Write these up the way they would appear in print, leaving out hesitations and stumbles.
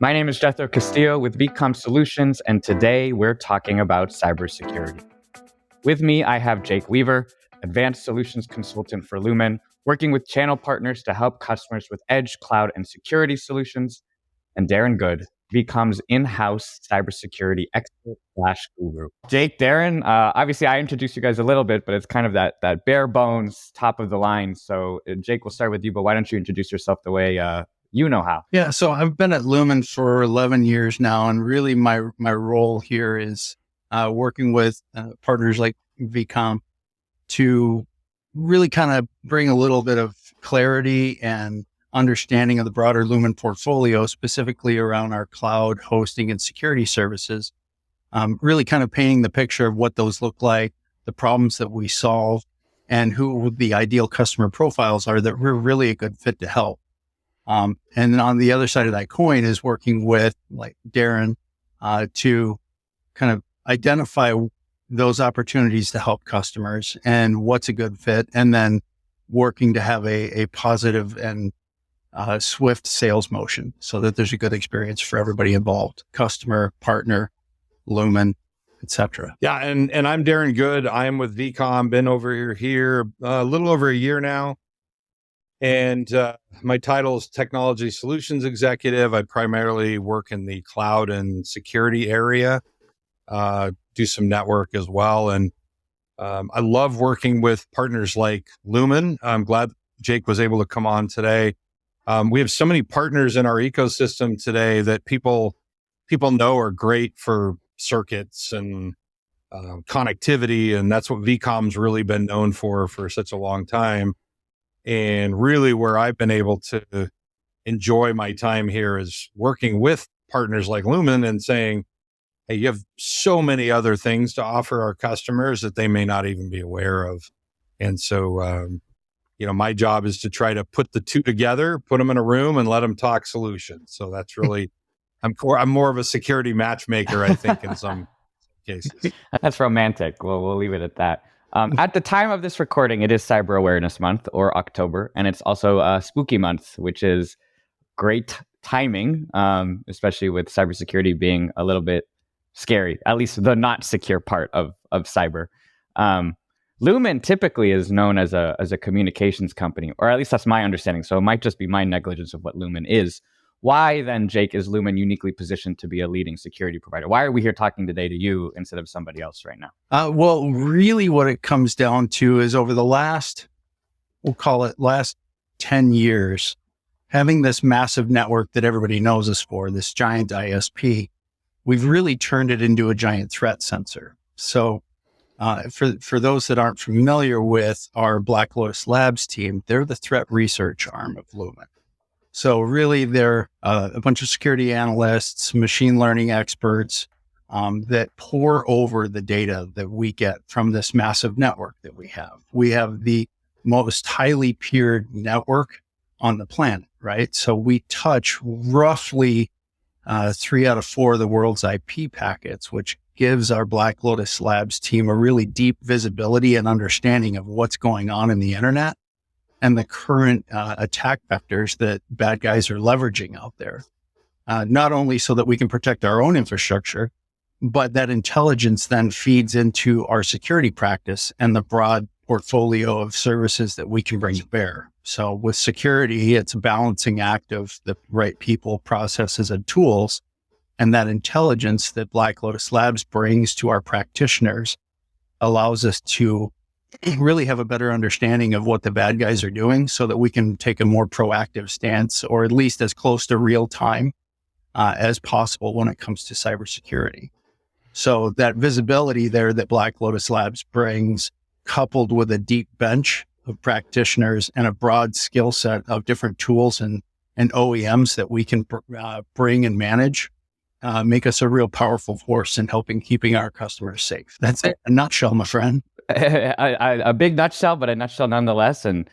My name is Jethro Castillo with vCom Solutions, and today we're talking about cybersecurity. With me, I have Jake Weaver, Advanced Solutions Consultant for Lumen, working with channel partners to help customers with edge, cloud, and security solutions, and Darrin Good, vCom's in-house cybersecurity expert/guru. Jake, Darrin, obviously I introduced you guys a little bit, but it's kind of that bare bones, top of the line. So Jake, we'll start with you, but why don't you introduce yourself the way you know how? Yeah, so I've been at Lumen for 11 years now, and really my role here is working with partners like vCom to really kind of bring a little bit of clarity and understanding of the broader Lumen portfolio, specifically around our cloud hosting and security services, really kind of painting the picture of what those look like, the problems that we solve, and who the ideal customer profiles are that we're really a good fit to help. And then on the other side of that coin is working with like Darrin to kind of identify those opportunities to help customers and what's a good fit, and then working to have a positive and swift sales motion so that there's a good experience for everybody involved, customer, partner, Lumen, etc. Yeah, and I'm Darrin Good. I'm with vCom, been over here a little over a year now. And my title is Technology Solutions Executive. I primarily work in the cloud and security area, do some network as well. And I love working with partners like Lumen. I'm glad Jake was able to come on today. We have so many partners in our ecosystem today that people know are great for circuits and connectivity. And that's what vCom's really been known for such a long time. And really where I've been able to enjoy my time here is working with partners like Lumen and saying, hey, you have so many other things to offer our customers that they may not even be aware of. And so, my job is to try to put the two together, put them in a room and let them talk solutions. So that's really, I'm more of a security matchmaker, I think, in some cases. That's romantic. We'll leave it at that. At the time of this recording, it is Cyber Awareness Month, or October, and it's also Spooky Month, which is great timing, especially with cybersecurity being a little bit scary, at least the not secure part of cyber. Lumen typically is known as a communications company, or at least that's my understanding. So it might just be my negligence of what Lumen is. Why then, Jake, is Lumen uniquely positioned to be a leading security provider? Why are we here talking today to you instead of somebody else right now? Well, really what it comes down to is over the last 10 years, having this massive network that everybody knows us for, this giant ISP, we've really turned it into a giant threat sensor. So for those that aren't familiar with our Black Lotus Labs team, they're the threat research arm of Lumen. So really, they're a bunch of security analysts, machine learning experts that pore over the data that we get from this massive network that we have. We have the most highly peered network on the planet, right? So we touch roughly 3 out of 4 of the world's IP packets, which gives our Black Lotus Labs team a really deep visibility and understanding of what's going on in the internet and the current attack vectors that bad guys are leveraging out there, not only so that we can protect our own infrastructure, but that intelligence then feeds into our security practice and the broad portfolio of services that we can bring to bear. So with security, it's a balancing act of the right people, processes, and tools, and that intelligence that Black Lotus Labs brings to our practitioners allows us to really have a better understanding of what the bad guys are doing so that we can take a more proactive stance, or at least as close to real time as possible when it comes to cybersecurity. So that visibility there that Black Lotus Labs brings, coupled with a deep bench of practitioners and a broad skill set of different tools and OEMs that we can bring and manage, make us a real powerful force in helping keeping our customers safe. That's it in a nutshell, my friend. A big nutshell, but a nutshell nonetheless, and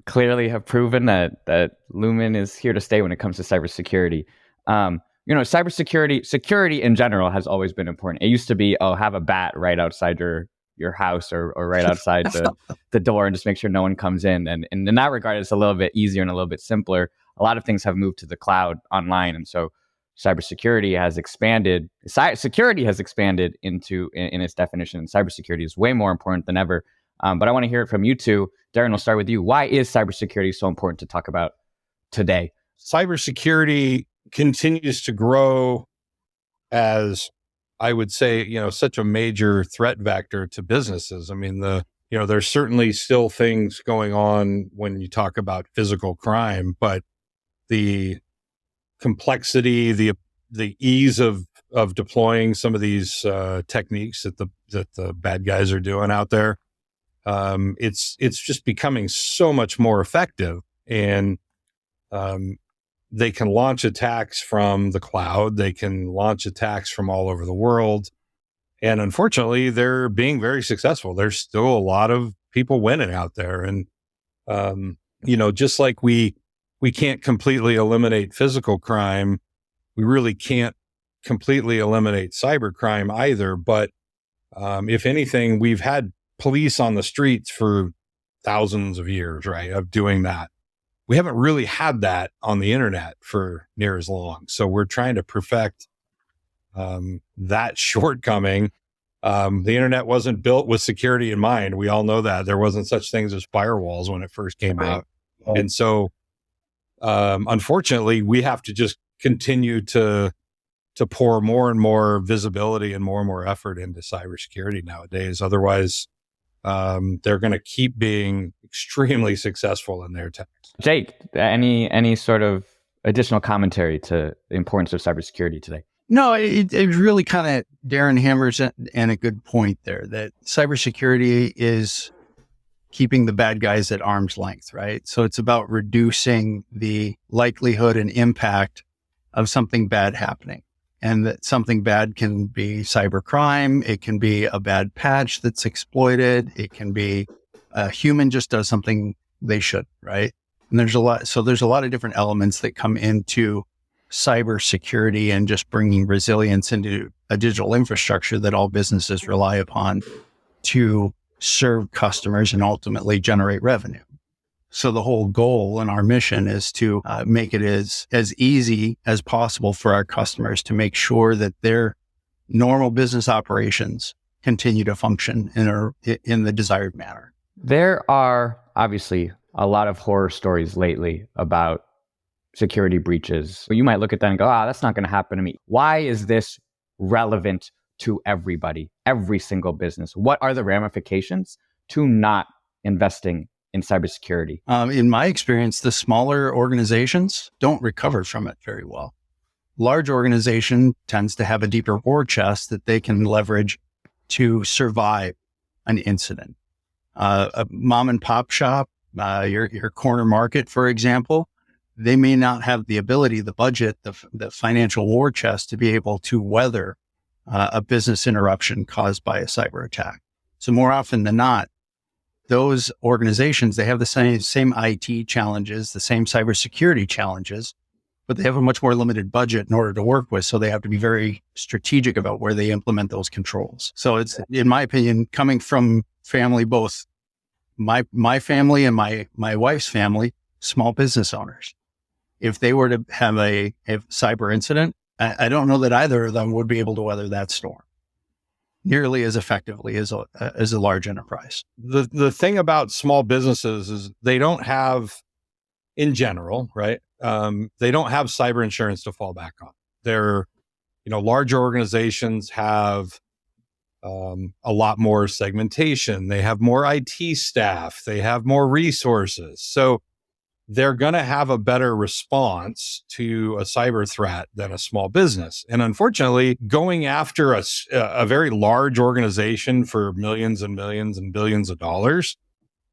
clearly have proven that Lumen is here to stay when it comes to cybersecurity. Security in general has always been important. It used to be, have a bat right outside your house or right outside the door and just make sure no one comes in. And in that regard, it's a little bit easier and a little bit simpler. A lot of things have moved to the cloud online. And so cybersecurity has expanded. Security has expanded in its definition, and cybersecurity is way more important than ever. But I want to hear it from you two. Darrin, we'll start with you. Why is cybersecurity so important to talk about today? Cybersecurity continues to grow as, I would say, such a major threat vector to businesses. I mean, there's certainly still things going on when you talk about physical crime, but the complexity, the ease of deploying some of these techniques that the bad guys are doing out there, it's just becoming so much more effective. And they can launch attacks from the cloud. They can launch attacks from all over the world. And unfortunately, they're being very successful. There's still a lot of people winning out there. And, just like we can't completely eliminate physical crime, we really can't completely eliminate cybercrime either. But if anything, we've had police on the streets for thousands of years, right, of doing that. We haven't really had that on the internet for near as long. So we're trying to perfect that shortcoming. The internet wasn't built with security in mind. We all know that. There wasn't such things as firewalls when it first came out. And so, unfortunately, we have to just continue to pour more and more visibility and more effort into cybersecurity nowadays. Otherwise, they're going to keep being extremely successful in their attacks. Jake, any sort of additional commentary to the importance of cybersecurity today? No, it really kind of, Darrin hammers and a good point there, that cybersecurity is keeping the bad guys at arm's length, right? So it's about reducing the likelihood and impact of something bad happening. And that something bad can be cybercrime. It can be a bad patch that's exploited. It can be a human just does something they should, right? And there's a lot of different elements that come into cybersecurity and just bringing resilience into a digital infrastructure that all businesses rely upon to serve customers and ultimately generate revenue. So the whole goal and our mission is to make it as easy as possible for our customers to make sure that their normal business operations continue to function in the desired manner. There are obviously a lot of horror stories lately about security breaches. You might look at that and go, that's not going to happen to me. Why is this relevant to everybody, every single business? What are the ramifications to not investing in cybersecurity? In my experience, the smaller organizations don't recover from it very well. Large organization tends to have a deeper war chest that they can leverage to survive an incident. A mom and pop shop, your corner market, for example, they may not have the ability, the budget, the financial war chest to be able to weather a business interruption caused by a cyber attack. So more often than not, those organizations, they have the same IT challenges, the same cybersecurity challenges, but they have a much more limited budget in order to work with. So they have to be very strategic about where they implement those controls. So it's, in my opinion, coming from family, both my family and my wife's family, small business owners. If they were to have a cyber incident, I don't know that either of them would be able to weather that storm nearly as effectively as a large enterprise. The thing about small businesses is they don't have, in general, right? They don't have cyber insurance to fall back on. They're, larger organizations have a lot more segmentation. They have more IT staff. They have more resources. So they're going to have a better response to a cyber threat than a small business. And unfortunately, going after a very large organization for millions and millions and billions of dollars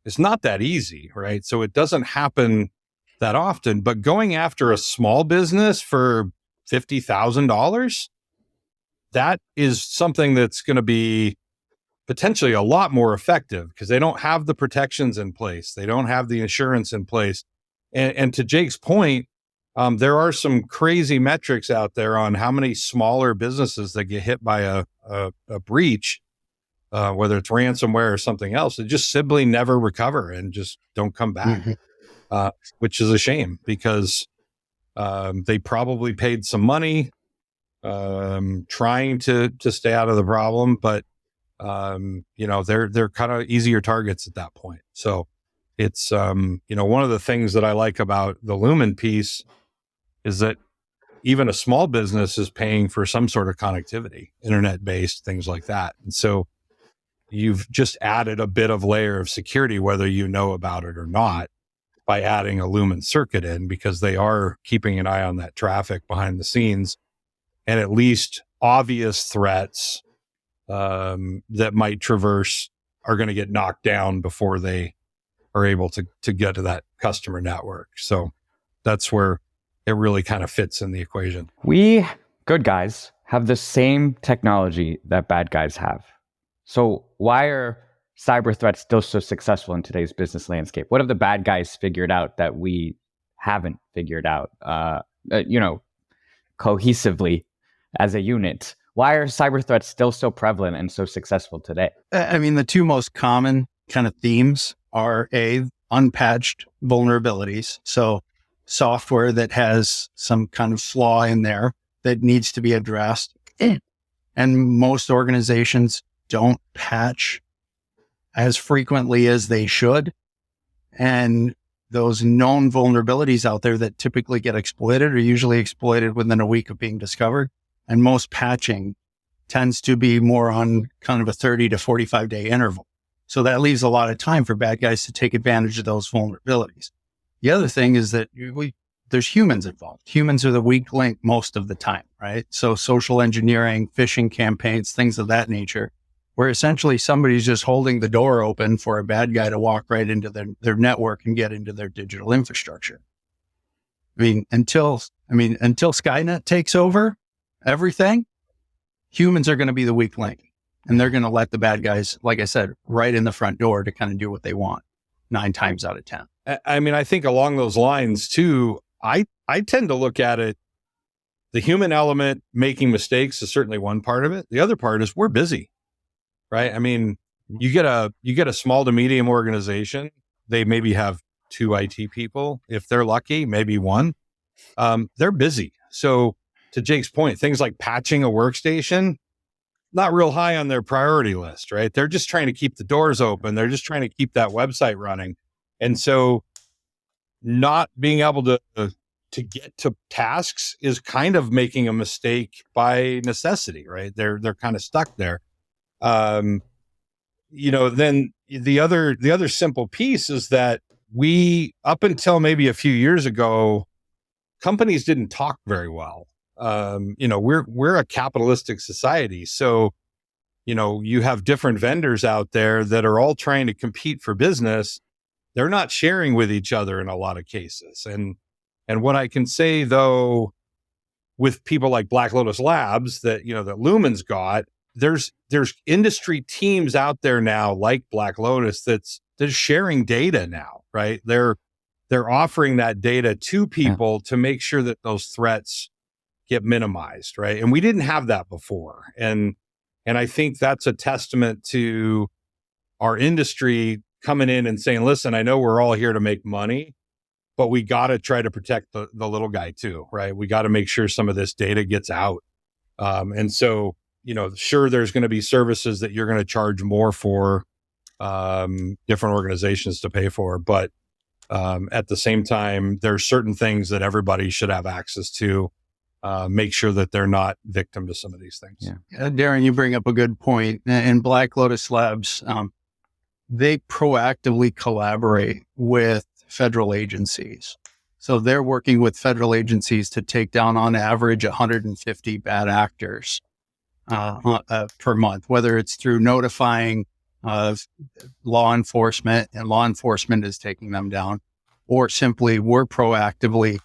is not that easy, right? So it doesn't happen that often. But going after a small business for $50,000, that is something that's going to be potentially a lot more effective because they don't have the protections in place. They don't have the insurance in place. And to Jake's point, there are some crazy metrics out there on how many smaller businesses that get hit by a breach, whether it's ransomware or something else, that just simply never recover and just don't come back, which is a shame because they probably paid some money. trying to stay out of the problem, but they're kind of easier targets at that point. So it's one of the things that I like about the Lumen piece is that even a small business is paying for some sort of connectivity, internet-based things like that. And so you've just added a bit of layer of security, whether you know about it or not, by adding a Lumen circuit in, because they are keeping an eye on that traffic behind the scenes, and at least obvious threats that might traverse are going to get knocked down before they are able to get to that customer network. So that's where it really kind of fits in the equation. We, good guys, have the same technology that bad guys have. So why are cyber threats still so successful in today's business landscape? What have the bad guys figured out that we haven't figured out, cohesively as a unit? Why are cyber threats still so prevalent and so successful today? I mean, the two most common kind of themes are unpatched vulnerabilities. So software that has some kind of flaw in there that needs to be addressed. And most organizations don't patch as frequently as they should. And those known vulnerabilities out there that typically get exploited are usually exploited within a week of being discovered. And most patching tends to be more on kind of a 30 to 45 day interval. So that leaves a lot of time for bad guys to take advantage of those vulnerabilities. The other thing is that there's humans involved. Humans are the weak link most of the time, right? So social engineering, phishing campaigns, things of that nature, where essentially somebody's just holding the door open for a bad guy to walk right into their network and get into their digital infrastructure. Until Skynet takes over everything, humans are going to be the weak link, and they're going to let the bad guys, like I said, right in the front door to kind of do what they want 9 times out of 10. I mean, I think along those lines too, I tend to look at it, the human element making mistakes is certainly one part of it. The other part is we're busy, right? I mean, you get a small to medium organization, they maybe have 2 IT people. If they're lucky, maybe 1. They're busy. So to Jake's point, things like patching a workstation, not real high on their priority list, right? They're just trying to keep the doors open. They're just trying to keep that website running. And so not being able to get to tasks is kind of making a mistake by necessity, right? They're kind of stuck there. Then the other simple piece is that we, up until maybe a few years ago, companies didn't talk very well. We're a capitalistic society. So, you have different vendors out there that are all trying to compete for business. They're not sharing with each other in a lot of cases. And what I can say though, with people like Black Lotus Labs that Lumen's got, there's industry teams out there now like Black Lotus that's sharing data now, right? They're offering that data to people to make sure that those threats get minimized, right? And we didn't have that before. And I think that's a testament to our industry coming in and saying, listen, I know we're all here to make money, but we got to try to protect the little guy too, right? We got to make sure some of this data gets out. And so, sure, there's going to be services that you're going to charge more for, different organizations to pay for, but at the same time, there's certain things that everybody should have access to. Make sure that they're not victim to some of these things. Yeah. Darrin, you bring up a good point. In Black Lotus Labs, they proactively collaborate with federal agencies. So they're working with federal agencies to take down on average 150 bad actors per month, whether it's through notifying law enforcement and law enforcement is taking them down, or simply we're proactively,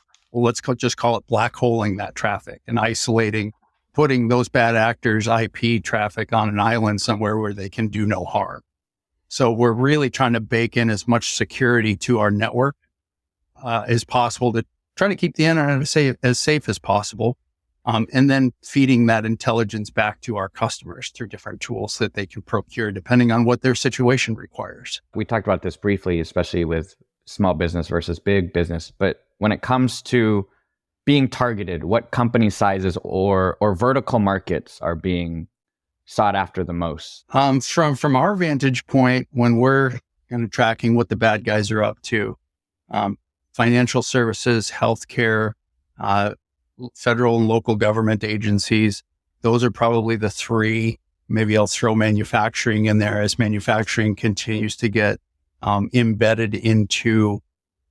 just call it black holing that traffic and isolating, putting those bad actors' IP traffic on an island somewhere where they can do no harm. So we're really trying to bake in as much security to our network as possible to try to keep the internet as safe as possible. And then feeding that intelligence back to our customers through different tools that they can procure depending on what their situation requires. We talked about this briefly, especially with small business versus big business. But when it comes to being targeted? What company sizes or vertical markets are being sought after the most? From our vantage point, when we're kind of tracking what the bad guys are up to, financial services, healthcare, federal and local government agencies, those are probably the three. Maybe I'll throw manufacturing in there as manufacturing continues to get embedded into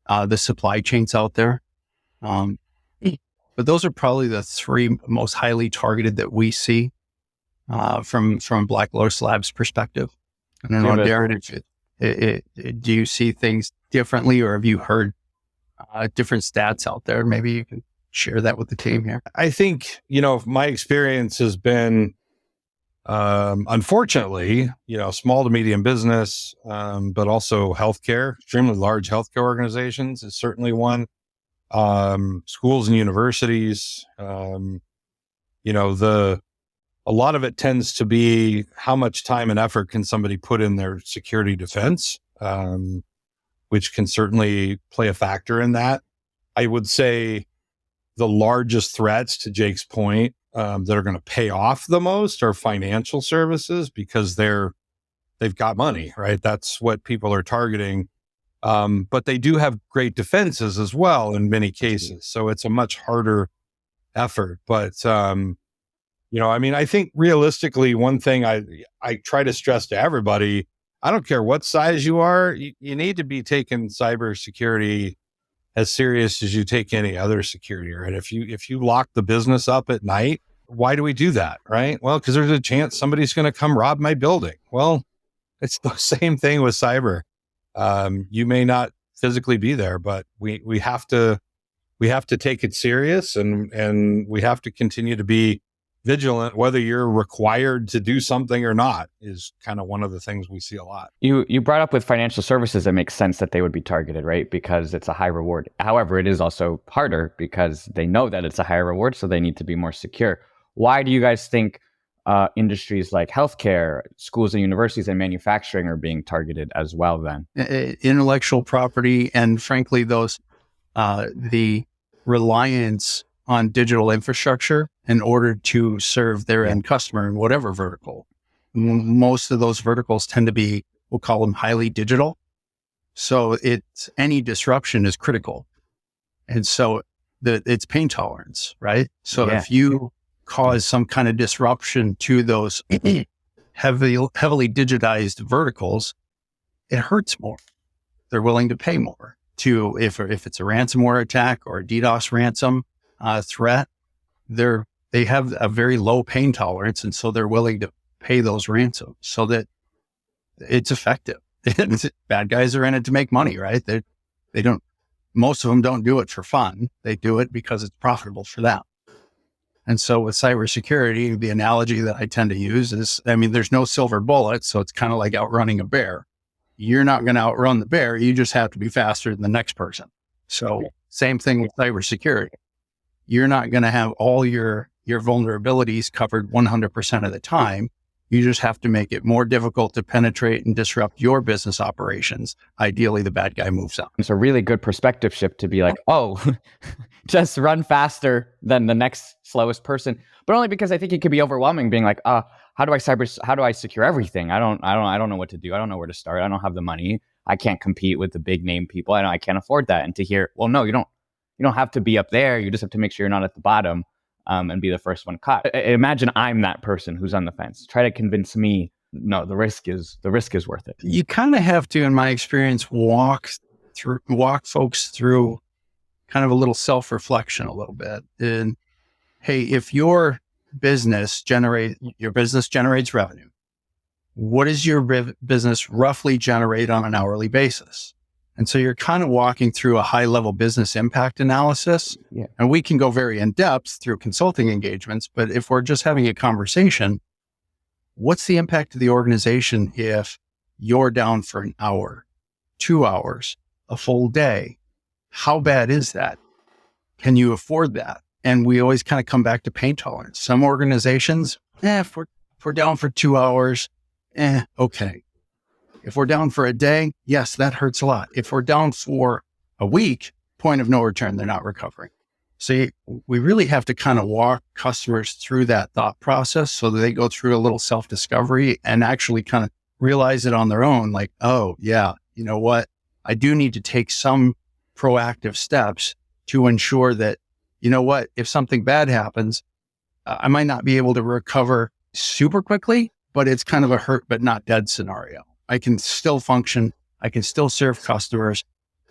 the supply chains out there. But those are probably the three most highly targeted that we see from Black Lotus Labs perspective. I don't know, Darrin, do you see things differently, or have you heard different stats out there? Maybe you can share that with the team here. I think, my experience has been, unfortunately, small to medium business, but also healthcare, extremely large healthcare organizations is certainly one. Schools and universities, a lot of it tends to be how much time and effort can somebody put in their security defense, which can certainly play a factor in that. I would say the largest threats, to Jake's point, that are going to pay off the most are financial services, because they've got money, right? That's what people are targeting. But they do have great defenses as well in many cases. So it's a much harder effort. But, I think realistically, one thing I try to stress to everybody, I don't care what size you are, you need to be taking cybersecurity as serious as you take any other security, right? If you lock the business up at night, why do we do that, right? Well, because there's a chance somebody's going to come rob my building. Well, it's the same thing with cyber. You may not physically be there, but we have to take it serious, and we have to continue to be vigilant, whether you're required to do something or not, is kind of one of the things we see a lot. You brought up with financial services, it makes sense that they would be targeted, right? Because it's a high reward. However, it is also harder because they know that it's a high reward, so they need to be more secure. Why do you guys think industries like healthcare, schools and universities, and manufacturing are being targeted as well then? Intellectual property, and frankly, the reliance on digital infrastructure in order to serve their end customer in whatever vertical. Most of those verticals tend to be, we'll call them highly digital. So any disruption is critical. And so it's pain tolerance, right? So if you cause some kind of disruption to those heavily digitized verticals, it hurts more. They're willing to pay more to, if it's a ransomware attack or a DDoS ransom threat, they have a very low pain tolerance, and so they're willing to pay those ransoms so that it's effective. Bad guys are in it to make money, right? Most of them don't do it for fun. They do it because it's profitable for them. And so with cybersecurity, the analogy that I tend to use is, there's no silver bullet, so it's kind of like outrunning a bear. You're not going to outrun the bear. You just have to be faster than the next person. So same thing with cybersecurity. You're not going to have all your vulnerabilities covered 100% of the time. You just have to make it more difficult to penetrate and disrupt your business operations. Ideally, the bad guy moves on. It's a really good perspective shift to be like, just run faster than the next slowest person. But only because I think it could be overwhelming, being like, how do I secure everything? I don't know what to do. I don't know where to start. I don't have the money. I can't compete with the big name people. I can't afford that. And to hear, well, no, you don't have to be up there. You just have to make sure you're not at the bottom, and be the first one caught. Imagine I'm that person who's on the fence. Try to convince me, no, the risk is worth it. You kind of have to, in my experience, walk folks through kind of a little self-reflection a little bit. And hey, if your business generates revenue, what does your business roughly generate on an hourly basis? And so you're kind of walking through a high level business impact analysis. Yeah. And we can go very in depth through consulting engagements. But if we're just having a conversation, what's the impact to the organization if you're down for an hour, 2 hours, a full day? How bad is that? Can you afford that? And we always kind of come back to pain tolerance. Some organizations, if we're down for 2 hours, okay. If we're down for a day, yes, that hurts a lot. If we're down for a week, point of no return, they're not recovering. So we really have to kind of walk customers through that thought process so that they go through a little self-discovery and actually kind of realize it on their own. Like, oh yeah, you know what? I do need to take some proactive steps to ensure that, you know what, if something bad happens, I might not be able to recover super quickly, but it's kind of a hurt but not dead scenario. I can still function. I can still serve customers,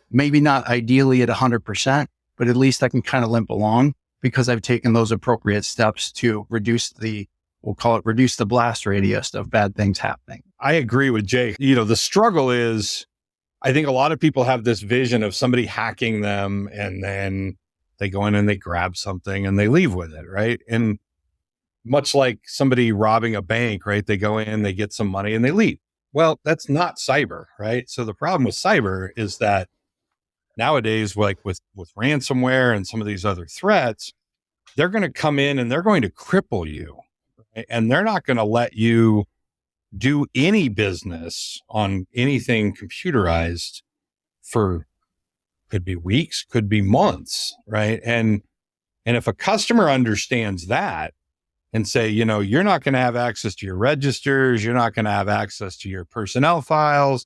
maybe not ideally at 100%, but at least I can kind of limp along because I've taken those appropriate steps to reduce reduce the blast radius of bad things happening. I agree with Jake. The struggle is, I think a lot of people have this vision of somebody hacking them and then they go in and they grab something and they leave with it, right? And much like somebody robbing a bank, right? They go in, they get some money and they leave. Well, that's not cyber, right? So the problem with cyber is that nowadays, like with ransomware and some of these other threats, they're going to come in and they're going to cripple you, right? And they're not going to let you do any business on anything computerized for, could be weeks, could be months, right? And if a customer understands that and say, you're not going to have access to your registers, you're not going to have access to your personnel files,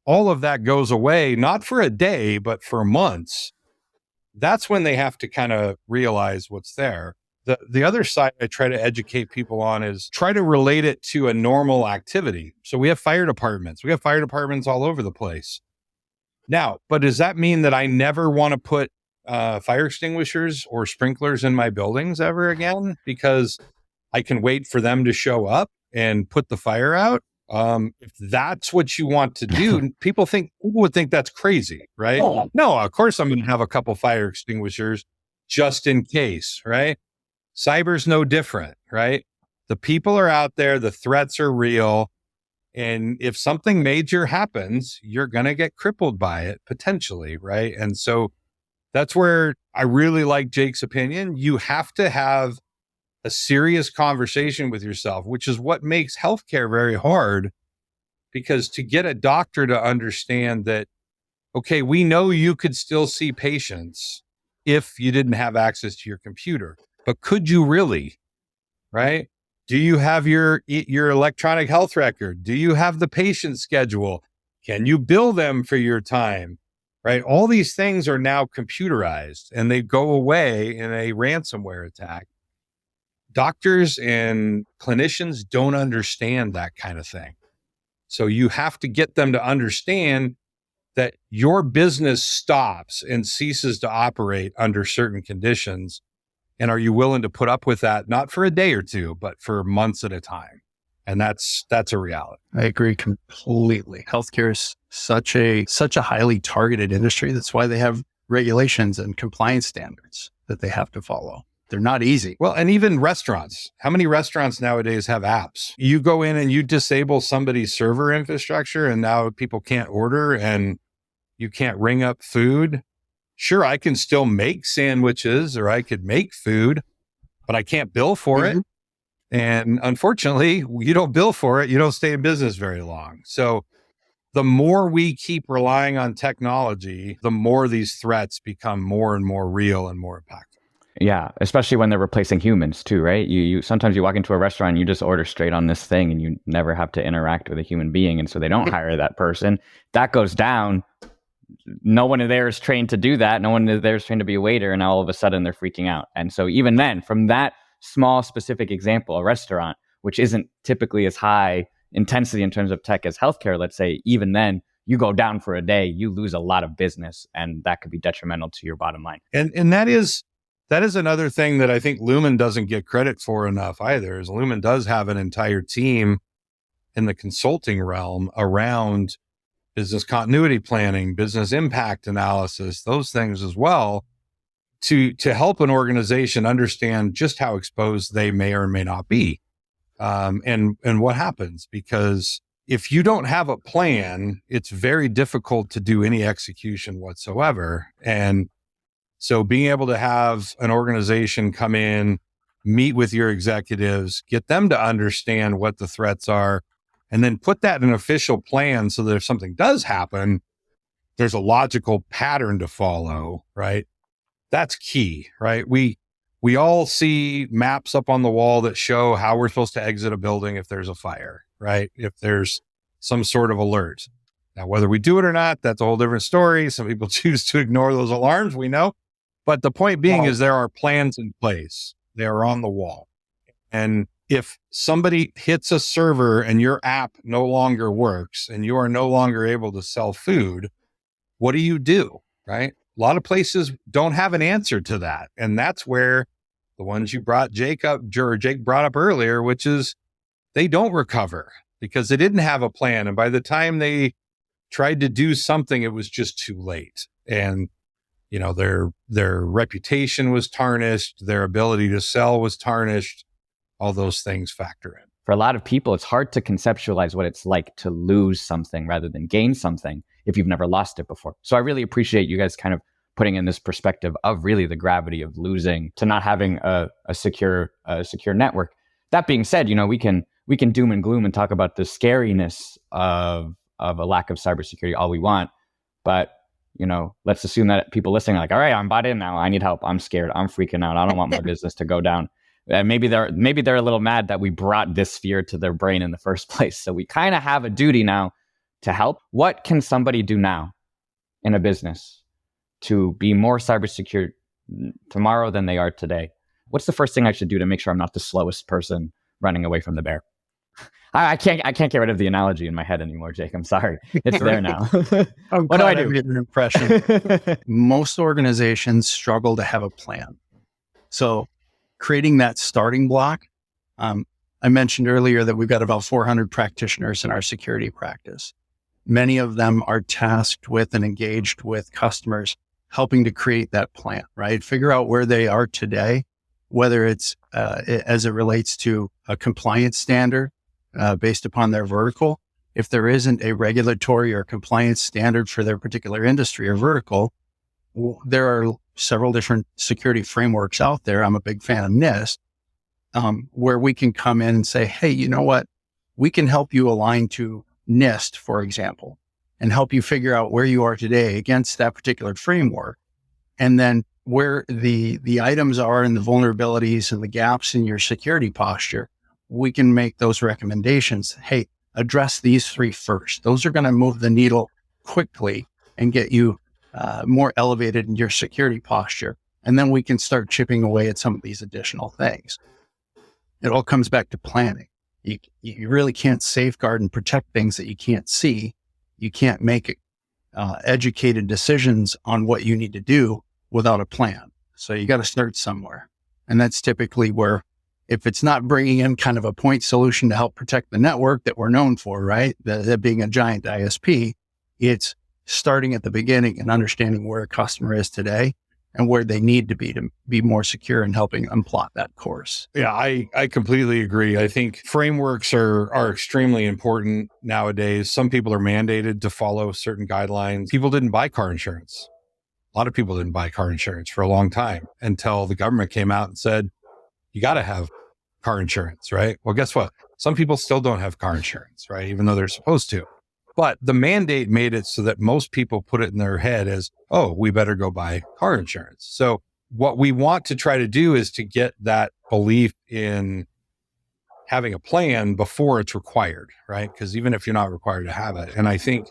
all of that goes away, not for a day, but for months. That's when they have to kind of realize what's there. The other side I try to educate people on is try to relate it to a normal activity. So we have fire departments. We have fire departments all over the place. Now, but does that mean that I never want to put fire extinguishers or sprinklers in my buildings ever again because I can wait for them to show up and put the fire out? If that's what you want to do, people would think that's crazy, right? Oh. No, of course I'm going to have a couple fire extinguishers just in case, right? Cyber's no different, right? The people are out there, the threats are real. And if something major happens, you're going to get crippled by it potentially, right? And so that's where I really like Jake's opinion. You have to have a serious conversation with yourself, which is what makes healthcare very hard, because to get a doctor to understand that, okay, we know you could still see patients if you didn't have access to your computer, but could you really, right? Do you have your electronic health record? Do you have the patient schedule? Can you bill them for your time, right? All these things are now computerized and they go away in a ransomware attack. Doctors and clinicians don't understand that kind of thing. So you have to get them to understand that your business stops and ceases to operate under certain conditions. And are you willing to put up with that, not for a day or two, but for months at a time? And that's a reality. I agree completely. Healthcare is such a highly targeted industry. That's why they have regulations and compliance standards that they have to follow. They're not easy. Well, and even restaurants. How many restaurants nowadays have apps? You go in and you disable somebody's server infrastructure and now people can't order and you can't ring up food. Sure, I can still make sandwiches or I could make food, but I can't bill for it. And unfortunately, you don't bill for it, you don't stay in business very long. So the more we keep relying on technology, the more these threats become more and more real and more impactful. Yeah, especially when they're replacing humans too, right? You sometimes you walk into a restaurant and you just order straight on this thing and you never have to interact with a human being. And so they don't hire that person. That goes down. No one there is trained to do that. No one there is trained to be a waiter. And all of a sudden they're freaking out. And so even then, from that small specific example, a restaurant, which isn't typically as high intensity in terms of tech as healthcare, let's say, even then you go down for a day, you lose a lot of business and that could be detrimental to your bottom line. And that is another thing that I think Lumen doesn't get credit for enough either, is Lumen does have an entire team in the consulting realm around business continuity planning, business impact analysis, those things as well, to help an organization understand just how exposed they may or may not be, and what happens. Because if you don't have a plan, it's very difficult to do any execution whatsoever. And so being able to have an organization come in, meet with your executives, get them to understand what the threats are, and then put that in an official plan so that if something does happen, there's a logical pattern to follow, right? that's key, right? We all see maps up on the wall that show how we're supposed to exit a building if there's a fire, right? If there's some sort of alert. Now, whether we do it or not, that's a whole different story. Some people choose to ignore those alarms, we know. But the point being is there are plans in place. They are on the wall. And if somebody hits a server and your app no longer works and you are no longer able to sell food, what do? Right? A lot of places don't have an answer to that. And that's where the ones you brought Jake brought up earlier, which is they don't recover because they didn't have a plan. And by the time they tried to do something, it was just too late. And, you know, their reputation was tarnished. Their ability to sell was tarnished. All those things factor in. For a lot of people, it's hard to conceptualize what it's like to lose something rather than gain something if you've never lost it before. So I really appreciate you guys kind of putting in this perspective of really the gravity of losing to not having a secure network. That being said, you know, we can doom and gloom and talk about the scariness of a lack of cybersecurity all we want, but you know, let's assume that people listening are like, all right, I'm bought in now. I need help. I'm scared. I'm freaking out. I don't want my business to go down. And maybe they're a little mad that we brought this fear to their brain in the first place. So we kind of have a duty now to help. What can somebody do now in a business to be more cybersecure tomorrow than they are today? What's the first thing I should do to make sure I'm not the slowest person running away from the bear? I can't get rid of the analogy in my head anymore, Jake. I'm sorry. It's there now. What do I do? An impression. Most organizations struggle to have a plan. So creating that starting block. I mentioned earlier that we've got about 400 practitioners in our security practice. Many of them are tasked with and engaged with customers, helping to create that plan, right? Figure out where they are today, whether it's as it relates to a compliance standard based upon their vertical. If there isn't a regulatory or compliance standard for their particular industry or vertical, there are several different security frameworks out there. I'm a big fan of NIST, where we can come in and say, hey, you know what? We can help you align to NIST, for example, and help you figure out where you are today against that particular framework. And then where the items are and the vulnerabilities and the gaps in your security posture, we can make those recommendations. Hey, address these three first. Those are going to move the needle quickly and get you more elevated in your security posture. And then we can start chipping away at some of these additional things. It all comes back to planning. You really can't safeguard and protect things that you can't see. You can't make educated decisions on what you need to do without a plan. So you got to start somewhere. And that's typically where, if it's not bringing in kind of a point solution to help protect the network that we're known for, right? That being a giant ISP, it's starting at the beginning and understanding where a customer is today and where they need to be more secure and helping them plot that course. Yeah, I completely agree. I think frameworks are extremely important nowadays. Some people are mandated to follow certain guidelines. People didn't buy car insurance. A lot of people didn't buy car insurance for a long time until the government came out and said, you got to have car insurance, right? Well, guess what? Some people still don't have car insurance, right? Even though they're supposed to. But the mandate made it so that most people put it in their head as, oh, we better go buy car insurance. So what we want to try to do is to get that belief in having a plan before it's required, right? Because even if you're not required to have it. And I think,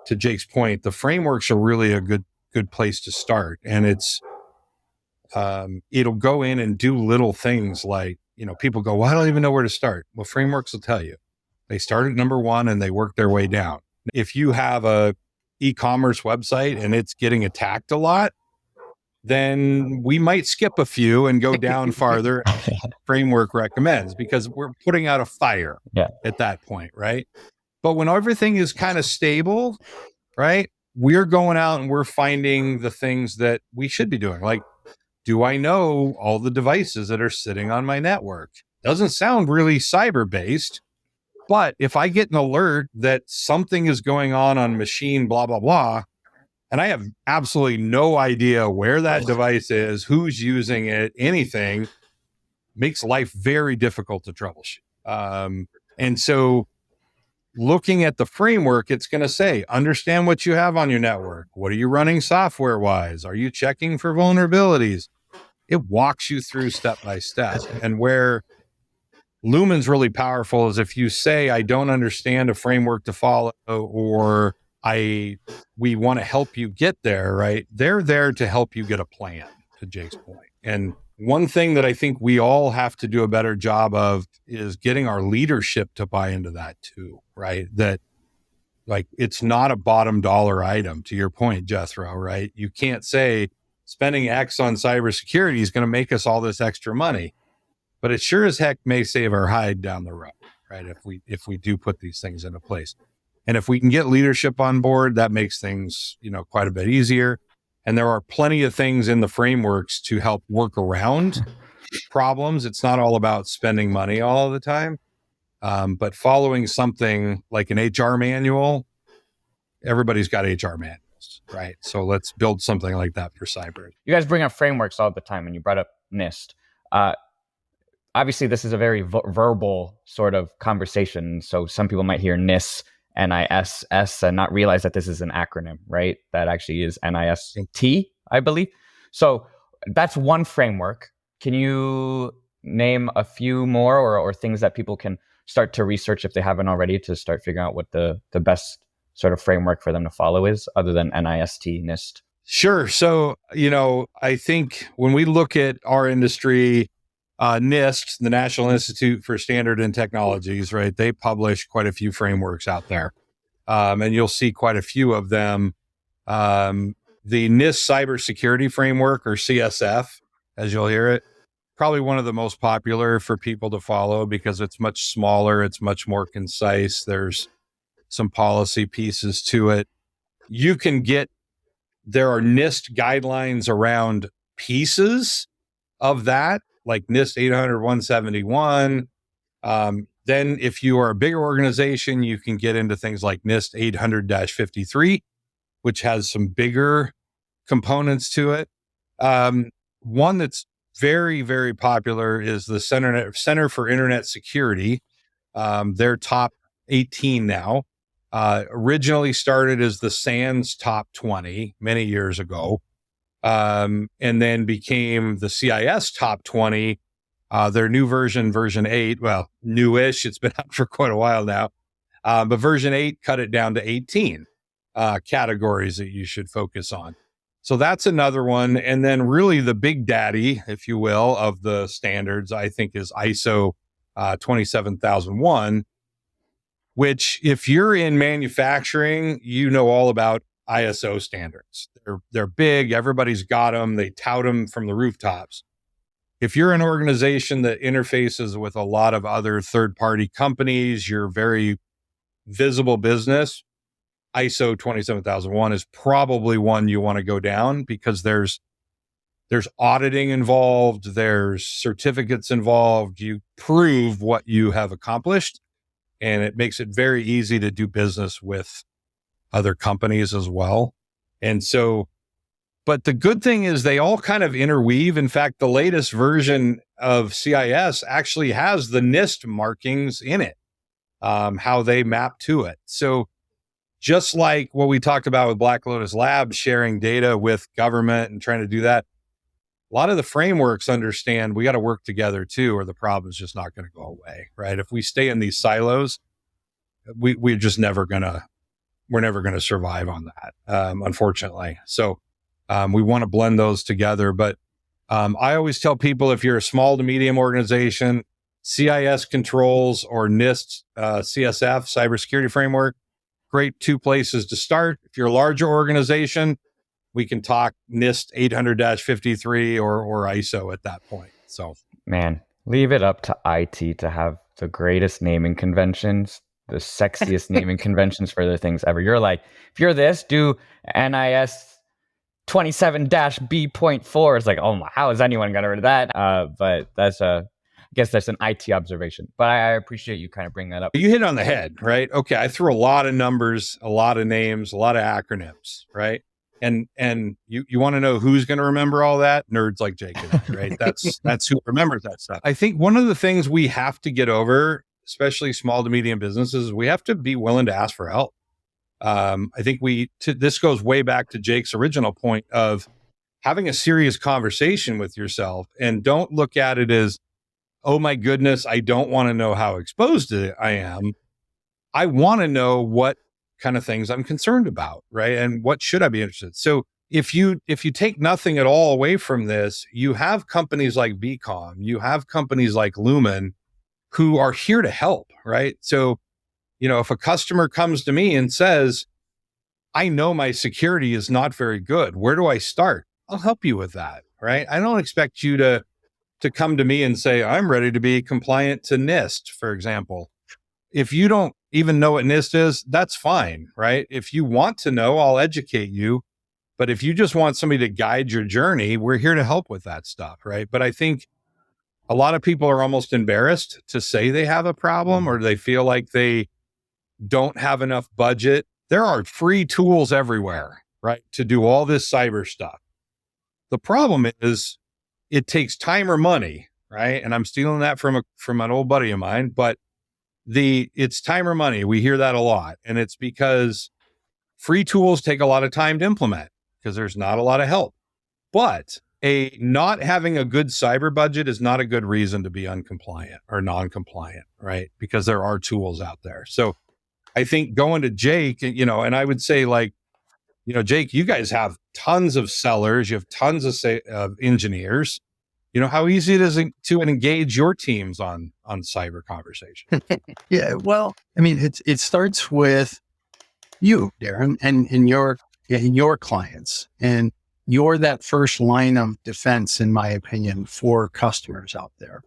to Jake's point, the frameworks are really a good place to start. And it's, it'll go in and do little things like, you know, people go, well, I don't even know where to start. Well, frameworks will tell you. They start at number one and they work their way down. If you have a e-commerce website and it's getting attacked a lot, then we might skip a few and go down farther. Framework recommends, because we're putting out a fire at that point, right? But when everything is kind of stable, right, we're going out and we're finding the things that we should be doing. Like, do I know all the devices that are sitting on my network? Doesn't sound really cyber-based, but if I get an alert that something is going on machine, blah, blah, blah, and I have absolutely no idea where that device is, who's using it, anything, makes life very difficult to troubleshoot. And so looking at the framework, it's going to say, understand what you have on your network. What are you running software wise? Are you checking for vulnerabilities? It walks you through step by step. And where Lumen's really powerful is if you say, I don't understand a framework to follow, or we want to help you get there, right? They're there to help you get a plan, to Jake's point. And one thing that I think we all have to do a better job of is getting our leadership to buy into that too, right? That like, it's not a bottom dollar item, to your point, Jethro, right? You can't say spending X on cybersecurity is going to make us all this extra money, but it sure as heck may save our hide down the road, right? If we do put these things into place. And if we can get leadership on board, that makes things, quite a bit easier. And there are plenty of things in the frameworks to help work around problems. It's not all about spending money all the time. But following something like an HR manual, everybody's got HR manuals, right? So let's build something like that for cyber. You guys bring up frameworks all the time, and you brought up NIST. Obviously, this is a very verbal sort of conversation. So some people might hear NIST, NISS, and not realize that this is an acronym, right? That actually is NIST, I believe. So that's one framework. Can you name a few more or things that people can start to research if they haven't already, to start figuring out what the best sort of framework for them to follow is, other than NIST, NIST? Sure. So, I think when we look at our industry, NIST, the National Institute for Standard and Technologies, right? They publish quite a few frameworks out there. And you'll see quite a few of them. The NIST Cybersecurity Framework, or CSF, as you'll hear it, probably one of the most popular for people to follow because it's much smaller. It's much more concise. There's some policy pieces to it. There are NIST guidelines around pieces of that, like NIST 800-171. Then if you are a bigger organization, you can get into things like NIST 800-53, which has some bigger components to it. One that's very, very popular is the Center for Internet Security. They're top 18 now. Originally started as the SANS top 20 many years ago, and then became the CIS top 20. Their new version 8, well, newish, it's been out for quite a while now, but version 8 cut it down to 18 categories that you should focus on. So that's another one. And then really the big daddy, if you will, of the standards, I think, is ISO 27001, which if you're in manufacturing, you know all about ISO standards. They're big. Everybody's got them. They tout them from the rooftops. If you're an organization that interfaces with a lot of other third-party companies, you're very visible business, ISO 27001 is probably one you want to go down, because there's auditing involved, there's certificates involved. You prove what you have accomplished, and it makes it very easy to do business with other companies as well. And so, but the good thing is they all kind of interweave. In fact, the latest version of CIS actually has the NIST markings in it, how they map to it. So just like what we talked about with Black Lotus Labs, sharing data with government and trying to do that, a lot of the frameworks understand we got to work together too, or the problem's just not going to go away, right? If we stay in these silos, we're never going to survive on that, unfortunately. So we want to blend those together. But I always tell people, if you're a small to medium organization, CIS controls or NIST CSF, cybersecurity framework, great two places to start. If you're a larger organization, we can talk NIST 800-53 or ISO at that point. So, man, leave it up to IT to have the greatest naming conventions, the sexiest naming conventions for their things ever. You're like, if you're this, do NIS 27-B.4. It's like, oh my, how is anyone going to read that? But I guess that's an IT observation. But I appreciate you kind of bringing that up. You hit on the head, right? Okay, I threw a lot of numbers, a lot of names, a lot of acronyms, right? And you want to know who's going to remember all that? Nerds like Jake and I, right? That's who remembers that stuff. I think one of the things we have to get over, especially small to medium businesses, we have to be willing to ask for help. I think this goes way back to Jake's original point of having a serious conversation with yourself, and don't look at it as, oh my goodness, I don't want to know how exposed I am. I want to know what kind of things I'm concerned about, right? And what should I be interested in? So if you take nothing at all away from this, you have companies like vCom, you have companies like Lumen who are here to help, right? So, if a customer comes to me and says, I know my security is not very good, where do I start? I'll help you with that, right? I don't expect you to come to me and say, I'm ready to be compliant to NIST, for example. If you don't even know what NIST is, that's fine, right? If you want to know, I'll educate you. But if you just want somebody to guide your journey, we're here to help with that stuff, right? But I think a lot of people are almost embarrassed to say they have a problem, or they feel like they don't have enough budget. There are free tools everywhere, right, to do all this cyber stuff. The problem is it takes time or money, right? And I'm stealing that from an old buddy of mine, but it's time or money. We hear that a lot. And it's because free tools take a lot of time to implement because there's not a lot of help. But not having a good cyber budget is not a good reason to be uncompliant or non-compliant, right? Because there are tools out there. So I think going to Jake, and I would say, like, Jake, you guys have tons of sellers, you have tons of engineers. How easy it is to engage your teams on cyber conversation. Yeah, well, I mean, it starts with you, Darrin, and in your clients, and you're that first line of defense, in my opinion, for customers out there.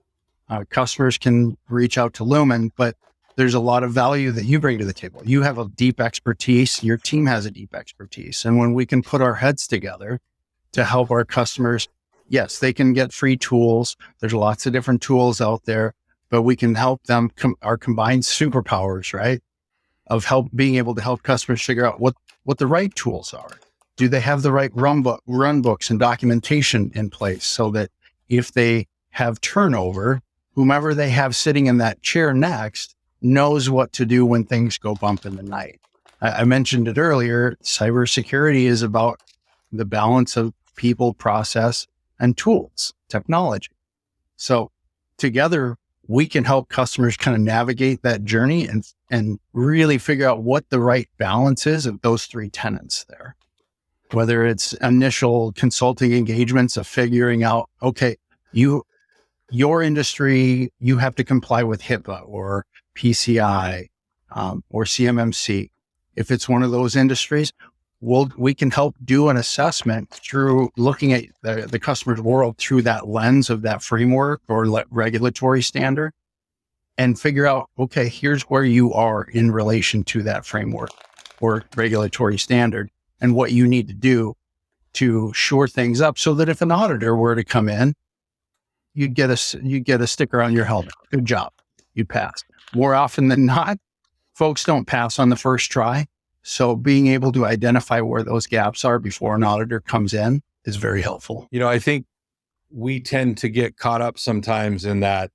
Customers can reach out to Lumen, but there's a lot of value that you bring to the table. You have a deep expertise. Your team has a deep expertise. And when we can put our heads together to help our customers, yes, they can get free tools. There's lots of different tools out there, but we can help them, our combined superpowers, right? Of being able to help customers figure out what the right tools are. Do they have the right run books and documentation in place so that if they have turnover, whomever they have sitting in that chair next knows what to do when things go bump in the night. I mentioned it earlier. Cybersecurity is about the balance of people, process, and tools, technology. So together, we can help customers kind of navigate that journey and really figure out what the right balance is of those three tenets there. Whether it's initial consulting engagements of figuring out, okay, your industry, you have to comply with HIPAA or PCI or CMMC. If it's one of those industries, we can help do an assessment through looking at the customer's world through that lens of that framework or regulatory standard, and figure out, okay, here's where you are in relation to that framework or regulatory standard and what you need to do to shore things up so that if an auditor were to come in, you'd get a sticker on your helmet. Good job. You passed. More often than not, folks don't pass on the first try. So being able to identify where those gaps are before an auditor comes in is very helpful. I think we tend to get caught up sometimes in that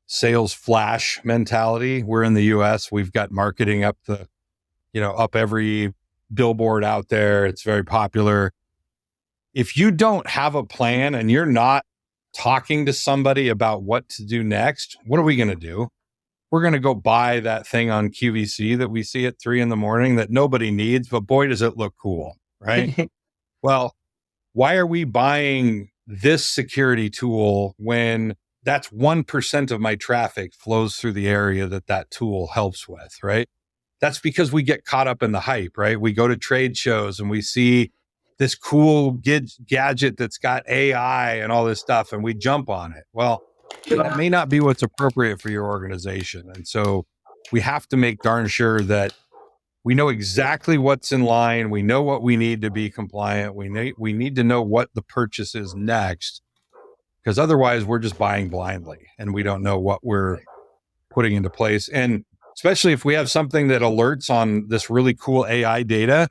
sales flash mentality. We're in the US, we've got marketing up every billboard out there. It's very popular. If you don't have a plan and you're not talking to somebody about what to do next, what are we going to do? We're going to go buy that thing on QVC that we see at 3 a.m. that nobody needs, but boy, does it look cool, right? Well, why are we buying this security tool when that's 1% of my traffic flows through the area that tool helps with, right? That's because we get caught up in the hype, right? We go to trade shows and we see this cool gadget that's got AI and all this stuff, and we jump on it. Well, that may not be what's appropriate for your organization. And so we have to make darn sure that we know exactly what's in line. We know what we need to be compliant. We need to know what the purchase is next, because otherwise we're just buying blindly and we don't know what we're putting into place. And especially if we have something that alerts on this really cool AI data,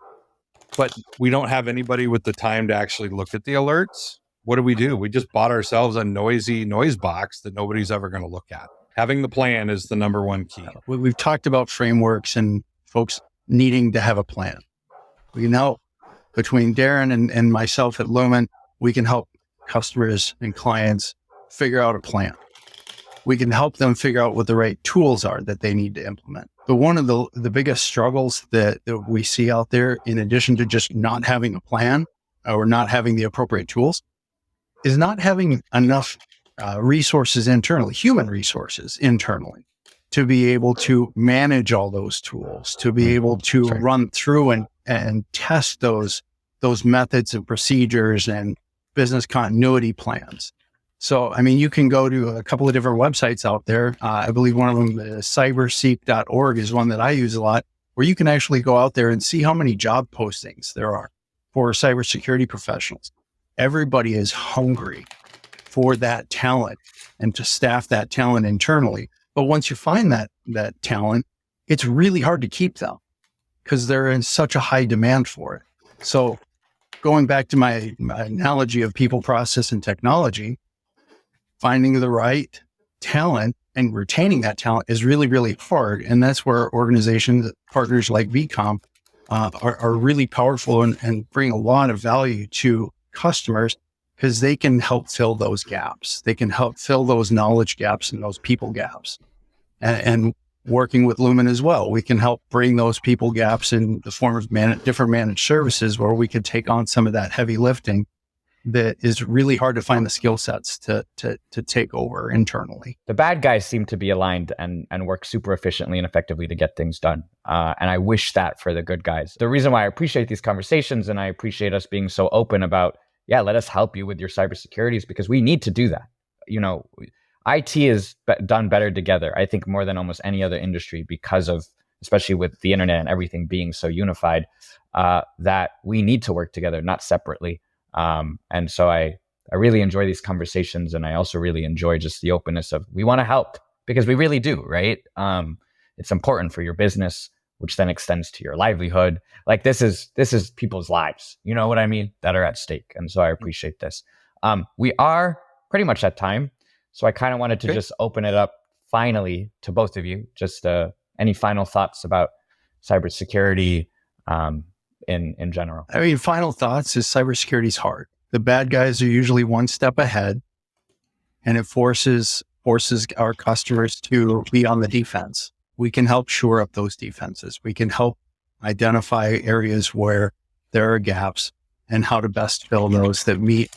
but we don't have anybody with the time to actually look at the alerts. What do? We just bought ourselves a noisy noise box that nobody's ever going to look at. Having the plan is the number one key. We've talked about frameworks and folks needing to have a plan. We know between Darrin and myself at Lumen, we can help customers and clients figure out a plan. We can help them figure out what the right tools are that they need to implement. But one of the biggest struggles that we see out there, in addition to just not having a plan or not having the appropriate tools, is not having enough resources internally, human resources internally, to be able to manage all those tools, to be able to run through and test those methods and procedures and business continuity plans. So, I mean, you can go to a couple of different websites out there. I believe one of them, cyberseek.org, is one that I use a lot, where you can actually go out there and see how many job postings there are for cybersecurity professionals. Everybody is hungry for that talent and to staff that talent internally. But once you find that talent, it's really hard to keep them because they're in such a high demand for it. So going back to my analogy of people, process, and technology, finding the right talent and retaining that talent is really, really hard. And that's where organizations, partners like vCom are really powerful and bring a lot of value to customers, because they can help fill those gaps. They can help fill those knowledge gaps and those people gaps. And working with Lumen as well, we can help bring those people gaps in the form of different managed services, where we could take on some of that heavy lifting that is really hard to find the skill sets to take over internally. The bad guys seem to be aligned and work super efficiently and effectively to get things done. And I wish that for the good guys. The reason why I appreciate these conversations and I appreciate us being so open about, let us help you with your cybersecurity, is because we need to do that. IT is done better together, I think, more than almost any other industry, because of, especially with the internet and everything being so unified, that we need to work together, not separately. And so I really enjoy these conversations, and I also really enjoy just the openness of, we want to help because we really do, right? It's important for your business, which then extends to your livelihood. Like this is people's lives, you know what I mean, that are at stake. And so I appreciate this. We are pretty much at time. So I kind of wanted to just open it up finally to both of you. Just any final thoughts about cybersecurity in general? I mean, final thoughts is cybersecurity is hard. The bad guys are usually one step ahead, and it forces our customers to be on the defense. We can help shore up those defenses. We can help identify areas where there are gaps and how to best fill those that meet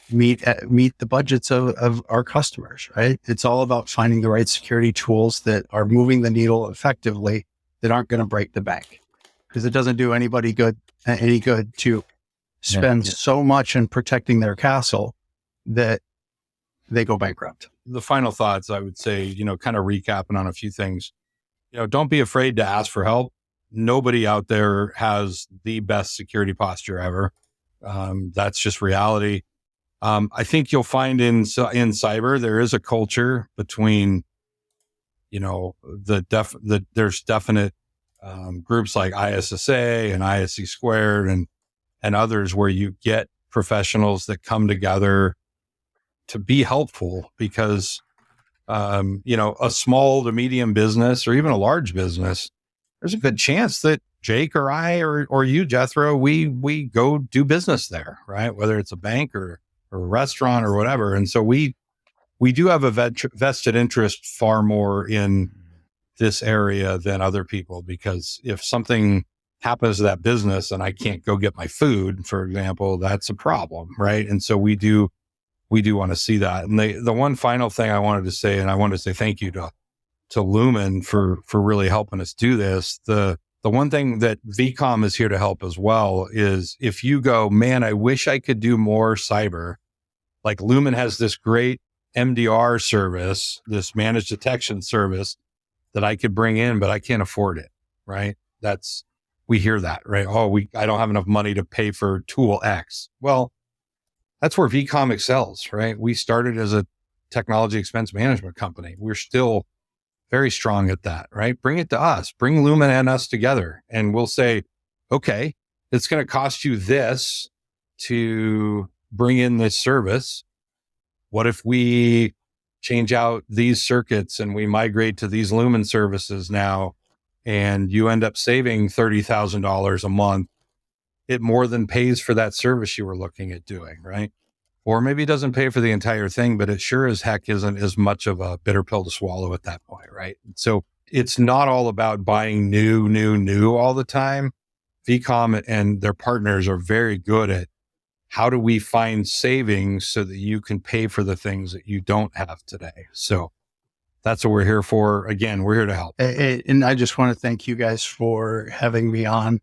the budgets of our customers, right? It's all about finding the right security tools that are moving the needle effectively, that aren't going to break the bank. Because it doesn't do anybody any good to spend so much in protecting their castle that they go bankrupt. The final thoughts, I would say, kind of recapping on a few things, don't be afraid to ask for help. Nobody out there has the best security posture ever. That's just reality. I think you'll find in cyber, there is a culture between, there's definite groups like ISSA and ISC squared and others, where you get professionals that come together to be helpful, because, a small to medium business or even a large business, there's a good chance that Jake or I or you, Jethro, we go do business there, right? Whether it's a bank or a restaurant or whatever. And so we do have a vested interest far more in this area than other people, because if something happens to that business and I can't go get my food, for example, that's a problem, right? And so we do want to see that. And the one final thing I wanted to say, and I wanted to say thank you to Lumen for really helping us do this. The one thing that vCom is here to help as well is, if you go, man, I wish I could do more cyber, like Lumen has this great MDR service, this managed detection service that I could bring in, but I can't afford it, right? We hear that, right? I don't have enough money to pay for tool X. Well, that's where vCom excels, right? We started as a technology expense management company. We're still very strong at that, right? Bring it to us, bring Lumen and us together, and we'll say, okay, it's going to cost you this to bring in this service. What if we change out these circuits and we migrate to these Lumen services now, and you end up saving $30,000 a month, it more than pays for that service you were looking at doing, right? Or maybe it doesn't pay for the entire thing, but it sure as heck isn't as much of a bitter pill to swallow at that point, right? So it's not all about buying new all the time. vCom and their partners are very good at how do we find savings so that you can pay for the things that you don't have today. So that's what we're here for. Again, we're here to help. And I just want to thank you guys for having me on,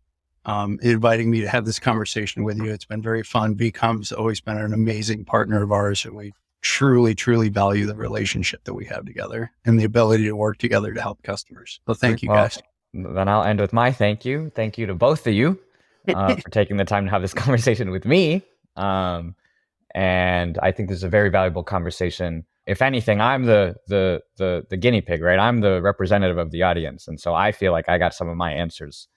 inviting me to have this conversation with you. It's been very fun. vCom's always been an amazing partner of ours, and we truly, truly value the relationship that we have together and the ability to work together to help customers. So thank you guys. Then I'll end with my thank you. Thank you to both of you for taking the time to have this conversation with me. And I think this is a very valuable conversation. If anything, I'm the guinea pig, right? I'm the representative of the audience. And so I feel like I got some of my answers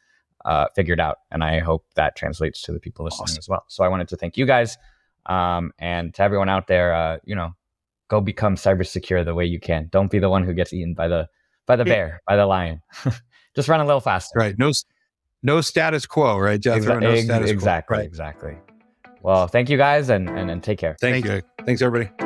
figured out. And I hope that translates to the people listening as well. So I wanted to thank you guys. And to everyone out there, go become cybersecure the way you can. Don't be the one who gets eaten by the bear, by the lion. Just run a little faster. Right. No status quo, right, Jethro? No status quo. Exactly. Well, thank you guys and take care. Thank you. Thanks, everybody.